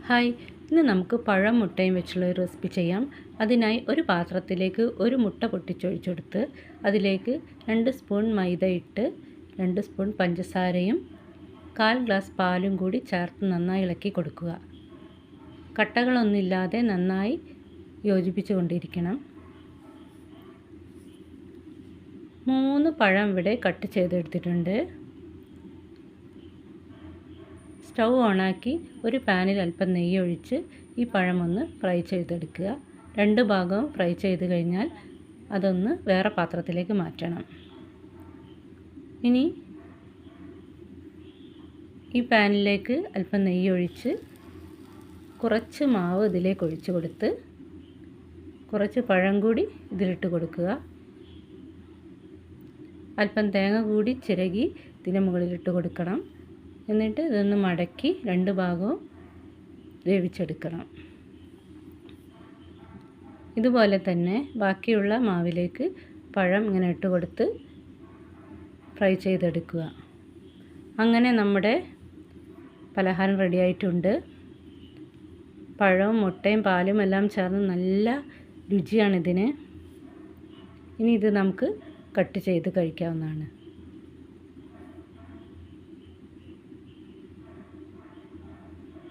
Hi, ഇന്ന് നമുക്ക് പഴം മുട്ടയും വെച്ചുള്ള ഒരു റെസിപ്പി ചെയ്യാം. അതിനായി ഒരു പാത്രത്തിലേക്ക് ഒരു മുട്ട പൊട്ടിച്ചൊഴിച്ചെടുത്ത് അതിലേക്ക് 2 സ്പൂൺ മൈദ ഇട്ട് 2 സ്പൂൺ പഞ്ചസാരയും 1/4 ഗ്ലാസ് പാലും കൂടി ചേർത്ത് നന്നായി ഇളക്കി കൊടുക്കുക. കട്ടകളൊന്നുമില്ലാതെ നന്നായി യോജിപ്പിച്ചു കൊണ്ടിരിക്കണം. 3 പഴം ഇവിടെ കട്ട് ചെയ്തെടുത്തിട്ടുണ്ട്. സ്റ്റൗ ഓണാക്കി ഒരു പാനിൽ അല്പം നെയ്യ് ഒഴിച്ച് ഈ പഴം ഒന്ന് ഫ്രൈ ചെയ്തെടുക്കുക. 2 ഭാഗവും ഫ്രൈ ചെയ്ത് കഴിഞ്ഞാൽ അതൊന്ന് വേറെ പാത്രത്തിലേക്ക് മാറ്റണം. ഇനി ഈ പാനിലേക്ക് അല്പം നെയ്യ് ഒഴിച്ച് കുറച്ച് മാവ് ഇതിലേക്ക് ഒഴിച്ച് കൊടുത്ത് കുറച്ച് പഴം കൂടി ഇതിലിട്ട് കൊടുക്കുക. അല്പം തേങ്ങ കൂടി ചിരകി ഇതിന് മുകളിലിട്ട് കൊടുക്കണം. എന്നിട്ട് ഇതൊന്ന് മടക്കി 2 ഭാഗവും വേവിച്ചെടുക്കണം. ഇതുപോലെ തന്നെ ബാക്കിയുള്ള മാവിലേക്ക് പഴം ഇങ്ങനെ ഇട്ട് കൊടുത്ത് ഫ്രൈ ചെയ്തെടുക്കുക. അങ്ങനെ നമ്മുടെ പലഹാരം റെഡി ആയിട്ടുണ്ട്. പഴവും മുട്ടയും പാലും എല്ലാം ചേർന്ന് നല്ല രുചിയാണിതിന്. ഇനി ഇത് നമുക്ക് കട്ട് ചെയ്ത് കഴിക്കാവുന്നതാണ്.